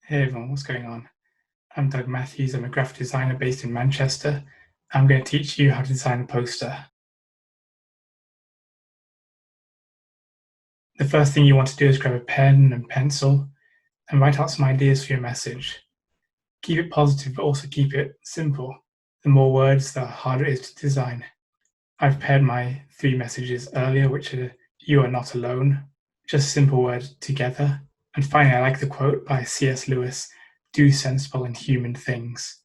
Hey everyone, what's going on? I'm Doug Matthews. I'm a graphic designer based in Manchester. I'm going to teach you how to design a poster. The first thing you want to do is grab a pen and pencil and write out some ideas for your message. Keep it positive, but also keep it simple. The more words, the harder it is to design. I've paired my 3 messages earlier, which are "You are not alone," just a simple word together. And finally, I like the quote by C.S. Lewis, "Do sensible and human things,"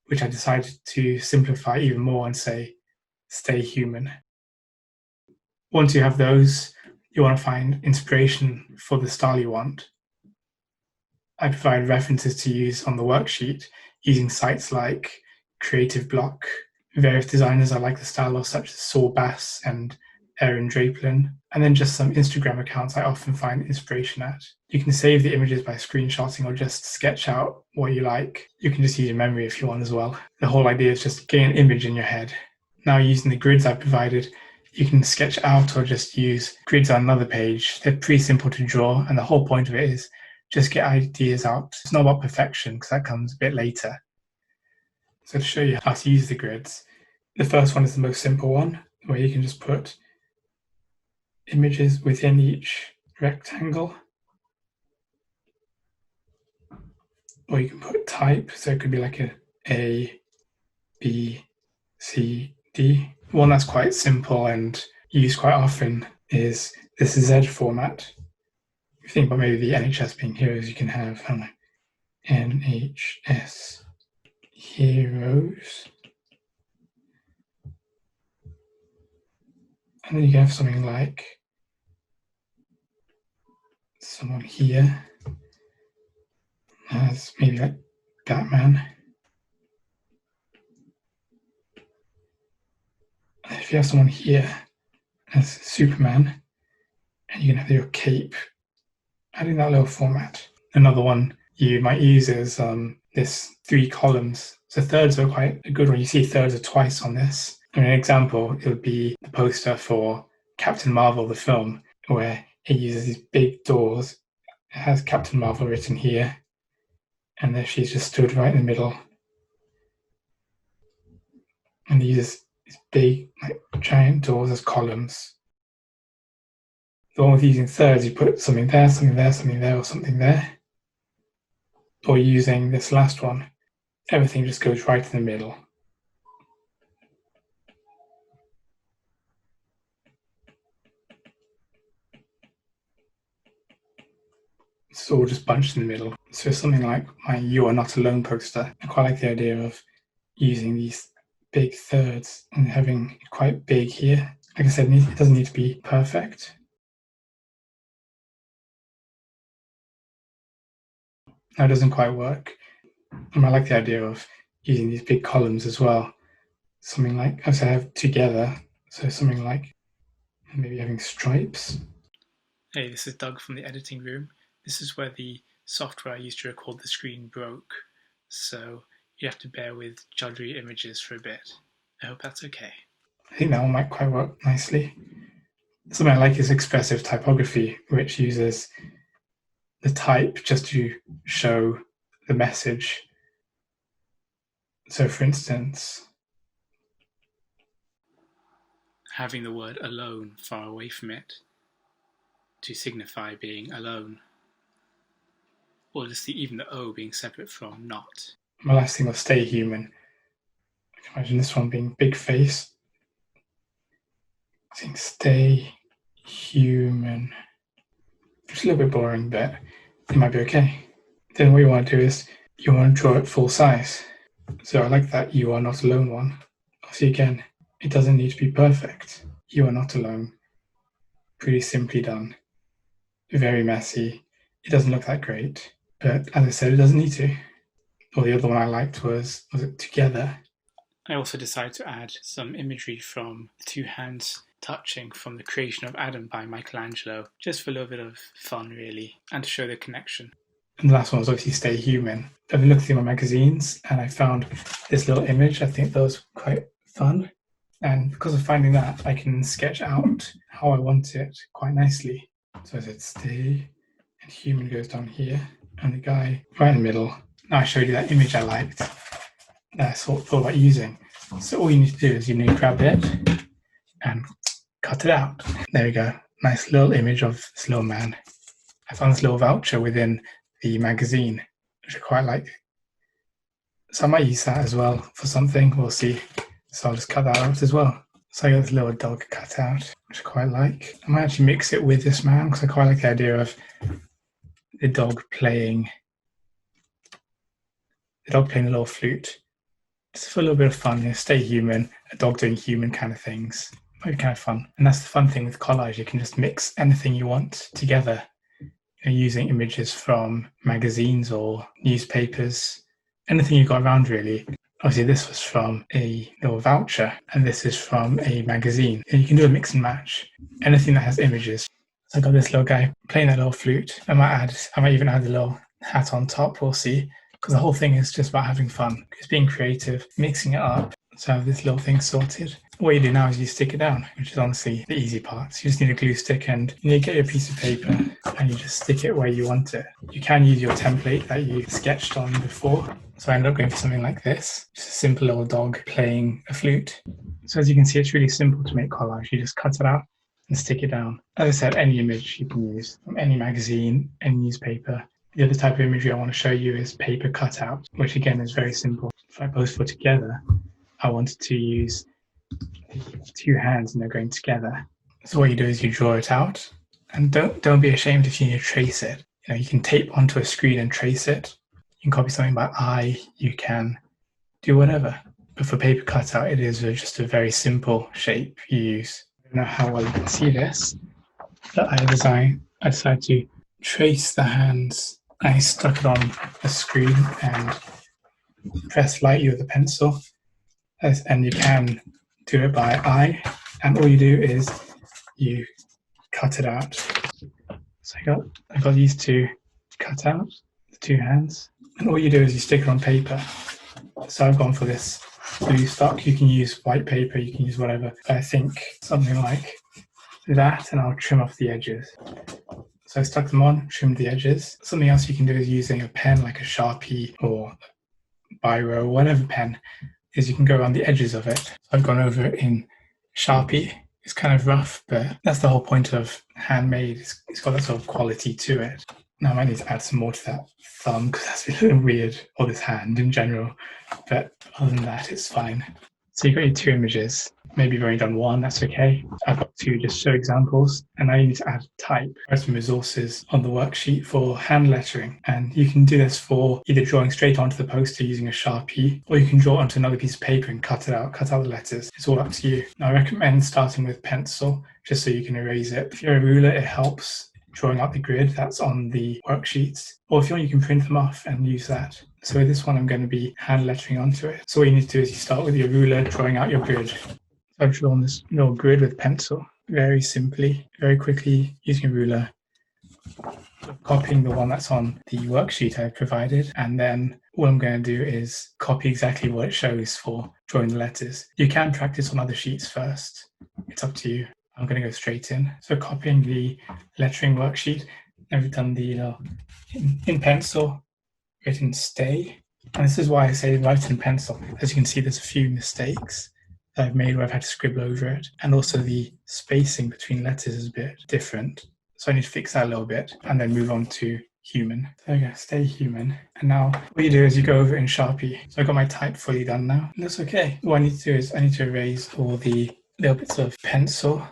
which I decided to simplify even more and say, "Stay human." Once you have those, you want to find inspiration for the style you want. I provide references to use on the worksheet using sites like Creative Block. Various designers I like the style of, such as Saul Bass and Aaron Draplin, and then just some Instagram accounts I often find inspiration at. You can save the images by screenshotting or just sketch out what you like. You can just use your memory if you want as well. The whole idea is just getting an image in your head. Now, using the grids I provided, you can sketch out or just use grids on another page. They're pretty simple to draw, and the whole point of it is just get ideas out. It's not about perfection because that comes a bit later. So to show you how to use the grids, the first one is the most simple one, where you can just put images within each rectangle. Or you can put type, so it could be like A, B, C, D. One that's quite simple and used quite often is this Z format. If you think about maybe the NHS being heroes, you can have, I don't know, NHS heroes. And then you can have something like someone here as maybe like Batman. And if you have someone here as Superman, and you can have your cape, adding that little format. Another one you might use is this 3 columns. So thirds are quite a good one. You see thirds are twice on this. And an example, it would be the poster for Captain Marvel, the film, where it uses these big doors. It has Captain Marvel written here, and there she's just stood right in the middle. And it uses these big, like, giant doors as columns. The one with using thirds, you put something there, something there, something there, or something there. Or using this last one, everything just goes right in the middle. It's all just bunched in the middle. So something like my "You Are Not Alone" poster, I quite like the idea of using these big thirds and having it quite big here. Like I said, it doesn't need to be perfect. That doesn't quite work. And I like the idea of using these big columns as well. Something like, as I have together, so something like maybe having stripes. Hey, this is Doug from the editing room. This is where the software I used to record the screen broke, so you have to bear with juddery images for a bit. I hope that's okay. I think that one might quite work nicely. Something I like is expressive typography, which uses the type just to show the message. So for instance, Having the word alone far away from it to signify being alone, or just even the O being separate from not. my last thing was "stay human." I can imagine this one being big face. I think "stay human." It's a little bit boring, but it might be okay. Then what you want to do is you want to draw it full size. So I like that "You Are Not Alone" one. See again, it doesn't need to be perfect. You are not alone. Pretty simply done. Very messy. It doesn't look that great, but as I said, it doesn't need to. Or the other one I liked was it "Together"? I also decided to add some imagery from the two hands touching from the creation of Adam by Michelangelo, just for a little bit of fun, really, and to show the connection. And the last one was obviously "Stay Human." I've been looking through my magazines and I found this little image. I think that was quite fun. And because of finding that, I can sketch out how I want it quite nicely. So I said "stay," and "human" goes down here. and the guy right in the middle. Now I showed you that image I liked, that I thought about using. So all you need to do is grab it and cut it out. There we go. Nice little image of this little man. I found this little voucher within the magazine, which I quite like. So I might use that as well for something. We'll see. So I'll just cut that out as well. So I got this little dog cut out, which I quite like. I might actually mix it with this man because I quite like the idea of the dog playing a little flute. Just for a little bit of fun, stay human, a dog doing human kind of things. Might be kind of fun. And that's the fun thing with collage. You can just mix anything you want together, using images from magazines or newspapers, anything you got around really. Obviously this was from a little voucher and this is from a magazine. And you can do a mix and match, anything that has images. So I got this little guy playing that little flute. I might even add a little hat on top, we'll see. Because the whole thing is just about having fun. It's being creative, mixing it up. So I have this little thing sorted. What you do now is you stick it down, which is honestly the easy part. So you just need a glue stick and you need to get your piece of paper and you just stick it where you want it. You can use your template that you sketched on before. So I ended up going for something like this. Just a simple little dog playing a flute. So as you can see, it's really simple to make collage. You just cut it out and stick it down. As I said, any image you can use from any magazine, any newspaper. The other type of imagery I want to show you is paper cutout, which again is very simple. If I both put together, I wanted to use two hands and they're going together. So what you do is you draw it out, and don't be ashamed if you need to trace it. You can tape onto a screen and trace it. You can copy something by eye, you can do whatever. But for paper cutout, it is just a very simple shape you use. I don't know how well you can see this, but I decided to trace the hands. I stuck it on a screen and press lightly with a pencil. And you can do it by eye. And all you do is you cut it out. So I got these two cut out, the two hands. And all you do is you stick it on paper. So I've gone for this blue stock. You can use white paper, you can use whatever. I think something like that, and I'll trim off the edges. So I stuck them on, trimmed the edges. Something else you can do is using a pen like a Sharpie or Biro, whatever pen, is you can go around the edges of it. So I've gone over it in Sharpie. It's kind of rough, but that's the whole point of handmade. It's got that sort of quality to it. Now I might need to add some more to that thumb because that's a little weird, or this hand in general. But other than that, it's fine. So you've got your two images. Maybe you've only done one, that's okay. I've got two just show examples, and now you need to add type. There are some resources on the worksheet for hand lettering, and you can do this for either drawing straight onto the poster using a Sharpie, or you can draw it onto another piece of paper and cut out the letters. It's all up to you. Now I recommend starting with pencil, just so you can erase it. If you're a ruler, it helps drawing out the grid that's on the worksheets, or if you want, you can print them off and use that. So with this one, I'm going to be hand lettering onto it. So what you need to do is you start with your ruler, drawing out your grid. So I've drawn this little grid with pencil, very simply, very quickly, using a ruler, copying the one that's on the worksheet I provided, and then all I'm going to do is copy exactly what it shows for drawing the letters. You can practice on other sheets first. It's up to you. I'm going to go straight in. So copying the lettering worksheet, I've done the in pencil, written stay. And this is why I say write in pencil. As you can see, there's a few mistakes that I've made where I've had to scribble over it. And also the spacing between letters is a bit different. So I need to fix that a little bit and then move on to human. There we go, stay human. And now what you do is you go over in Sharpie. So I've got my type fully done now. And that's okay. What I need to do is I need to erase all the little bits of pencil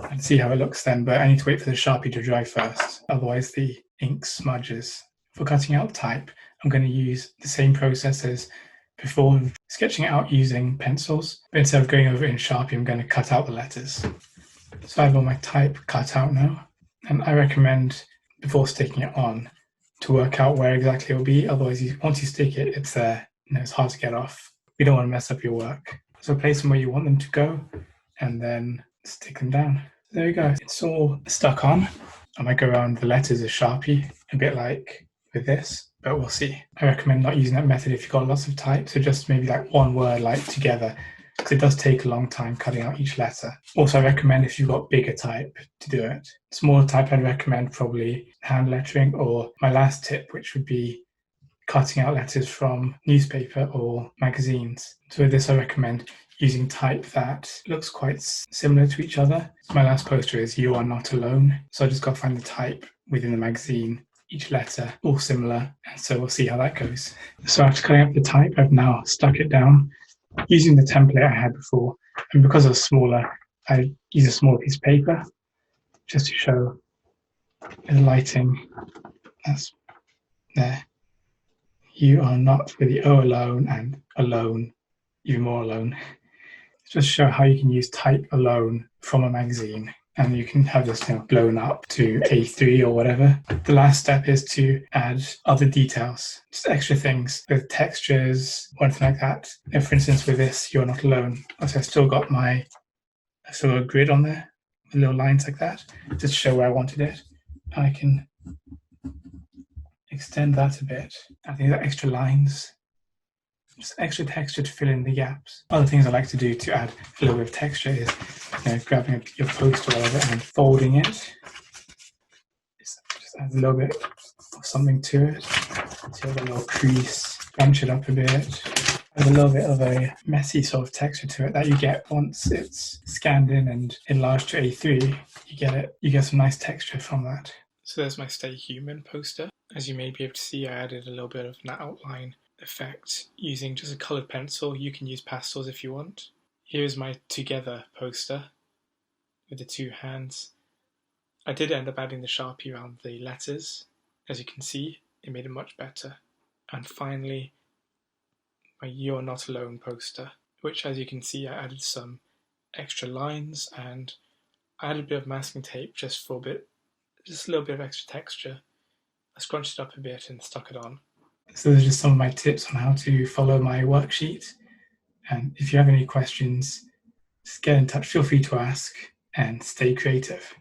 and see how it looks then, but I need to wait for the Sharpie to dry first, otherwise the ink smudges. For cutting out type, I'm going to use the same process as before, sketching it out using pencils, but instead of going over it in Sharpie, I'm going to cut out the letters. So I have all my type cut out now, and I recommend, before sticking it on, to work out where exactly it will be, otherwise once you stick it, it's there, it's hard to get off. You don't want to mess up your work. So place them where you want them to go, and then stick them down. There we go. It's all stuck on. I might go around the letters as Sharpie, a bit like with this, but we'll see. I recommend not using that method if you've got lots of type, so just maybe like one word like together, because it does take a long time cutting out each letter. Also, I recommend if you've got bigger type to do it. Smaller type, I'd recommend probably hand lettering, or my last tip, which would be cutting out letters from newspaper or magazines. So with this, I recommend using type that looks quite similar to each other. My last poster is "You are not alone." So I just got to find the type within the magazine, each letter all similar, and so we'll see how that goes. So after cutting up the type, I've now stuck it down using the template I had before, and because it was smaller, I use a smaller piece of paper just to show the lighting. That's there. You are not with the O alone and alone, even more alone. Just show how you can use type alone from a magazine, and you can have this blown up to A3 or whatever. The last step is to add other details, just extra things with textures or anything like that. For instance, with this, "You're not alone," so I've still got a grid on there with little lines like that, just to show where I wanted it. And I can extend that a bit, adding the extra lines, just extra texture to fill in the gaps. Other things I like to do to add a little bit of texture is grabbing your post or whatever and folding it. Just add a little bit of something to it. So you have a little crease, bunch it up a bit. There's a little bit of a messy sort of texture to it that you get once it's scanned in and enlarged to A3. You get some nice texture from that. So there's my Stay Human poster. As you may be able to see, I added a little bit of an outline effect using just a coloured pencil. You can use pastels if you want. Here's my Together poster with the two hands. I did end up adding the Sharpie around the letters. As you can see, it made it much better. And finally, my You're Not Alone poster, which, as you can see, I added some extra lines and I added a bit of masking tape just a little bit of extra texture. I scrunched it up a bit and stuck it on. So those are just some of my tips on how to follow my worksheet. And if you have any questions, just get in touch, feel free to ask, and stay creative.